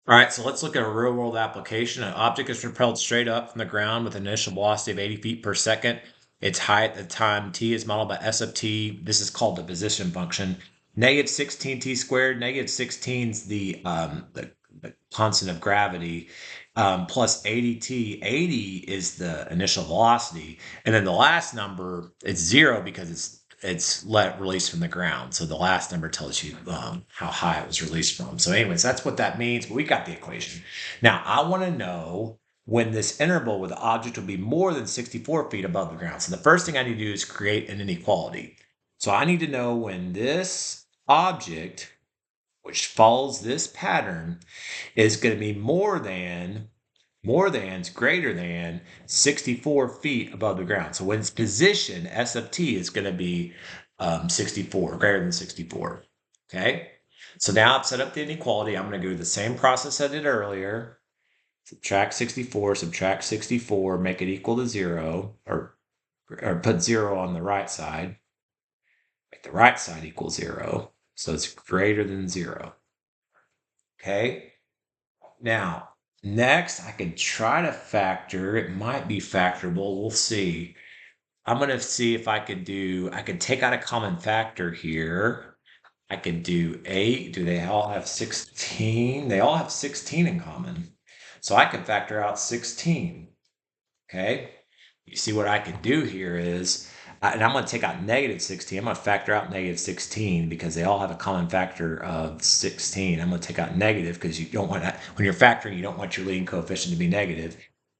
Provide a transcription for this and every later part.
All right, so let's look at a real world application. An object is propelled straight up from the ground with an initial velocity of 80 feet per second. Its height at the time t is modeled by s of t. This is called the position function. Negative 16t squared. Negative 16 is the constant of gravity, plus 80t. 80 is the initial velocity. And then the last number, it's zero because it's released from the ground. So the last number tells you how high it was released from. So anyways, that's what that means. But we got the equation. Now I want to know when this interval with the object will be more than 64 feet above the ground. So the first thing I need to do is create an inequality. So I need to know when this object, which follows this pattern, is going to be is greater than 64 feet above the ground. So when its position, S of t, is going to be 64, greater than 64. Okay? So now I've set up the inequality. I'm going to go the same process I did earlier. Subtract 64, make it equal to 0, or put 0 on the right side. Make the right side equal 0. So it's greater than 0. Okay? Now, next, I can try to factor. It might be factorable. We'll see. I'm going to see if I could take out a common factor here. I could do 8. Do they all have 16? They all have 16 in common. So I could factor out 16. Okay? You see what I can do here is, and I'm going to take out negative 16. I'm going to factor out negative 16 because they all have a common factor of 16. I'm going to take out negative because you don't want that. When you're factoring, you don't want your leading coefficient to be negative.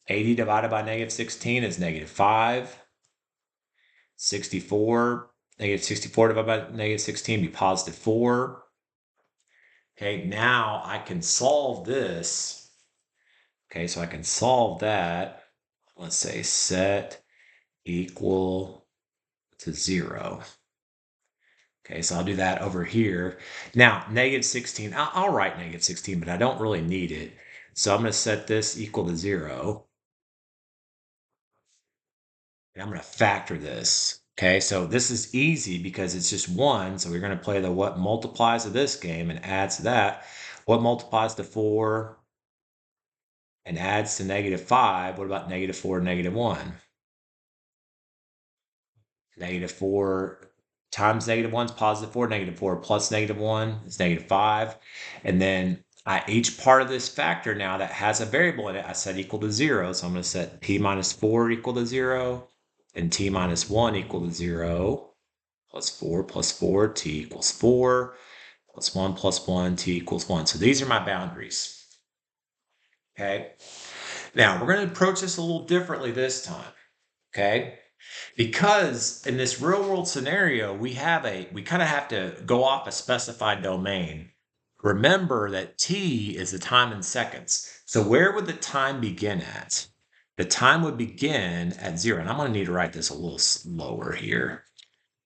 80 divided by negative 16 is negative 5. 64, negative 64 divided by negative 16 be positive 4. Okay, now I can solve this. Okay, so I can solve that. Let's say set equal to 0. Okay, so I'll do that over here. Now, negative 16, I'll write negative 16, but I don't really need it. So I'm going to set this equal to 0. And I'm going to factor this. Okay, so this is easy because it's just 1. So we're going to play the what multiplies of this game and adds to that. What multiplies to 4 and adds to negative 5? What about negative 4 and negative 1? Negative 4 times negative 1 is positive 4. Negative 4 plus negative 1 is negative 5. And then each part of this factor now that has a variable in it, I set equal to 0. So I'm going to set p minus 4 equal to 0 and t minus 1 equal to 0. Plus 4, t equals 4. Plus 1, t equals 1. So these are my boundaries. Okay. Now we're going to approach this a little differently this time. Okay. Because in this real world scenario, we kind of have to go off a specified domain. Remember that t is the time in seconds. So where would the time begin at? The time would begin at 0. And I'm going to need to write this a little slower here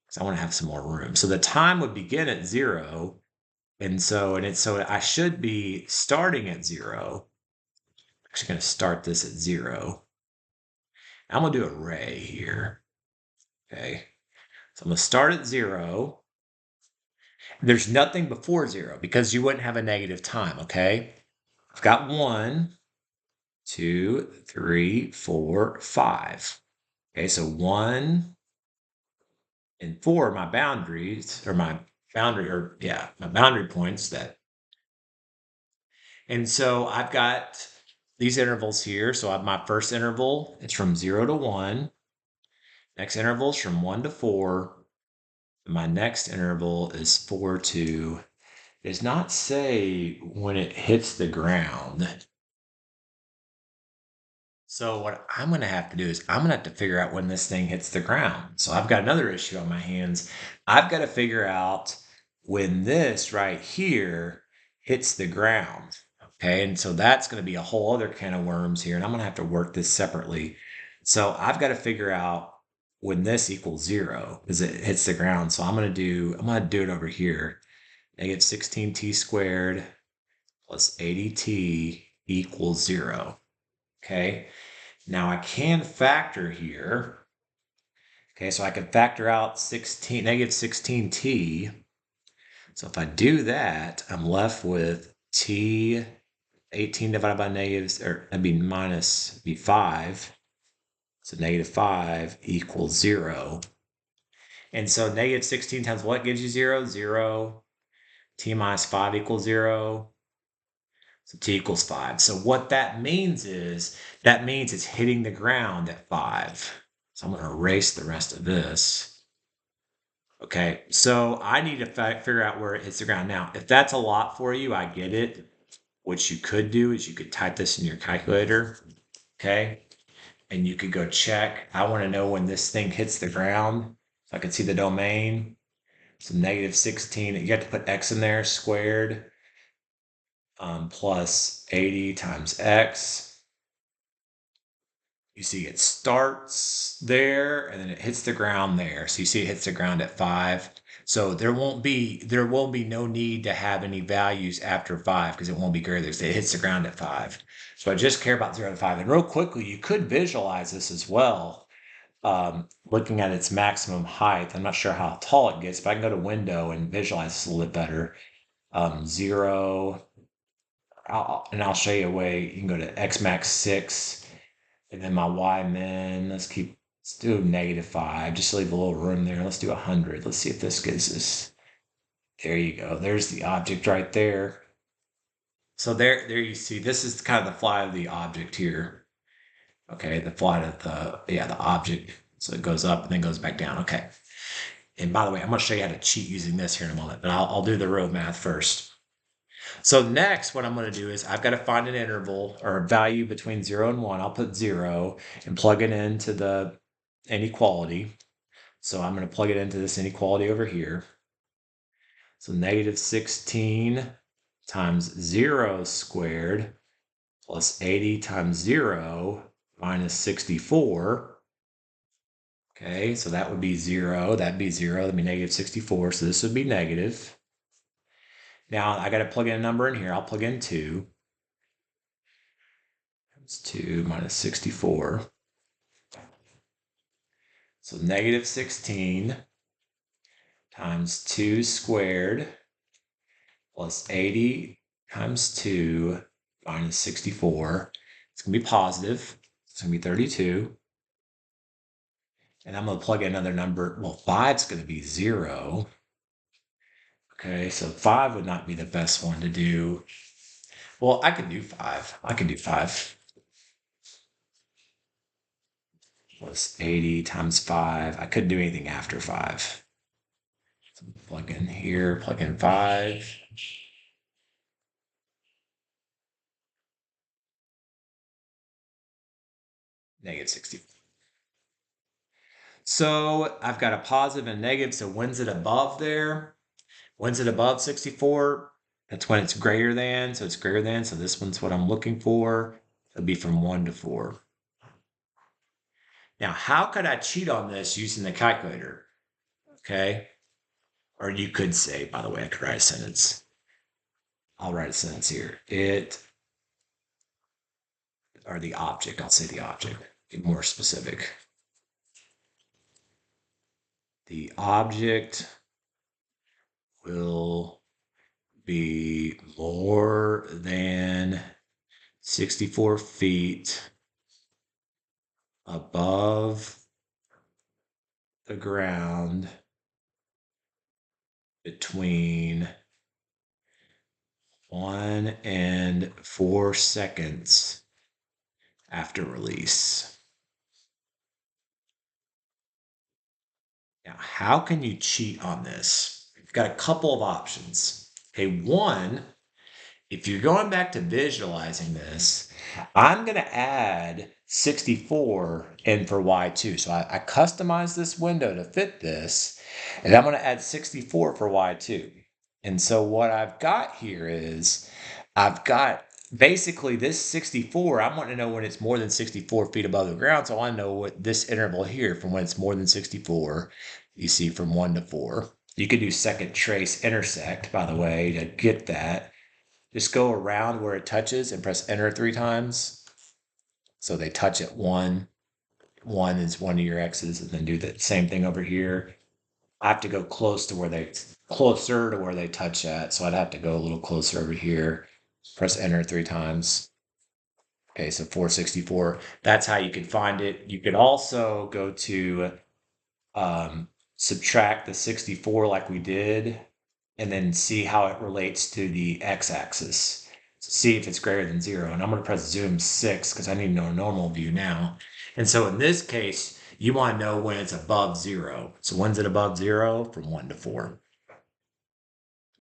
because I want to have some more room. So the time would begin at 0. So I should be starting at 0. I'm actually going to start this at 0. I'm going to do array here. Okay. So I'm going to start at 0. There's nothing before 0 because you wouldn't have a negative time, okay? I've got 1, 2, 3, 4, 5. Okay, so 1 and 4 are my boundaries, or my boundary points that. And so I've got these intervals here. So I have my first interval, it's from 0 to 1. Next interval is from 1 to 4. My next interval is 4 to, it does not say when it hits the ground. So what I'm going to have to do is I'm going to have to figure out when this thing hits the ground. So I've got another issue on my hands. I've got to figure out when this right here hits the ground. Okay, and so that's going to be a whole other can of worms here, and I'm going to have to work this separately. So I've got to figure out when this equals 0 because it hits the ground. So I'm going to do it over here. Negative 16t squared plus 80t equals 0. Okay, now I can factor here. Okay, so I can factor out negative 16t. So if I do that, I'm left with t 18 divided by negatives, or that'd be 5. So negative 5 equals 0. And so negative 16 times what gives you 0? 0. T minus 5 equals 0. So t equals 5. So what that means is, that means it's hitting the ground at 5. So I'm going to erase the rest of this. Okay, so I need to figure out where it hits the ground. Now, if that's a lot for you, I get it. What you could do is you could type this in your calculator, okay? And you could go check. I want to know when this thing hits the ground. So I can see the domain. So negative 16, you have to put x in there, squared, plus 80 times x. You see it starts there and then it hits the ground there. So you see it hits the ground at 5. So there won't be no need to have any values after 5 because it won't be greater. It hits the ground at 5. So I just care about 0 to 5. And real quickly, you could visualize this as well, looking at its maximum height. I'm not sure how tall it gets, but I can go to window and visualize this a little bit better. 0, and I'll show you a way. You can go to x max 6. And then my y min, let's do negative 5, just to leave a little room there. Let's do 100. Let's see if this gives us. There you go. There's the object right there. So there you see, this is kind of the flight of the object here. Okay, the flight of the object. So it goes up and then goes back down. Okay. And by the way, I'm going to show you how to cheat using this here in a moment, but I'll do the road math first. So next, what I'm going to do is I've got to find an interval or a value between 0 and 1. I'll put 0 and plug it into the inequality. So I'm going to plug it into this inequality over here. So negative 16 times 0 squared plus 80 times 0 minus 64. Okay, so that would be 0. That'd be 0. That'd be negative 64. So this would be negative. Now I got to plug in a number in here. I'll plug in 2. That's 2 minus 64. So negative 16 times 2 squared plus 80 times 2 minus 64. It's going to be positive. It's going to be 32. And I'm going to plug in another number. Well, 5 is going to be 0. Okay, so 5 would not be the best one to do. Well, I could do 5. I could do 5. Plus 80 times 5. I couldn't do anything after 5. So plug in here, plug in 5. Negative 64. So I've got a positive and a negative. So when's it above there? When's it above 64? That's when it's greater than. So it's greater than. So this one's what I'm looking for. It'll be from 1 to 4. Now, how could I cheat on this using the calculator? Okay. Or you could say, by the way, I could write a sentence. I'll write a sentence here. Or the object. I'll say the object. Get more specific. The object will be more than 64 feet above the ground between 1 and 4 seconds after release. Now, how can you cheat on this? You've got a couple of options. Okay, one, if you're going back to visualizing this, I'm going to add 64 in for y2. So I customized this window to fit this, and I'm going to add 64 for y2. And so what I've got here is I've got basically this 64. I want to know when it's more than 64 feet above the ground. So I know what this interval here from when it's more than 64, you see from 1 to 4. You could do second trace intersect, by the way, to get that. Just go around where it touches and press enter 3 times. So they touch at 1. 1 is one of your x's, and then do the same thing over here. I have to go closer to where they touch at. So I'd have to go a little closer over here. Press enter 3 times. Okay, so 464. That's how you can find it. You could also go to subtract the 64 like we did, and then see how it relates to the x-axis. See if it's greater than 0. And I'm going to press zoom 6 because I need to know a normal view now. And so in this case, you want to know when it's above 0. So when's it above 0? From 1 to 4.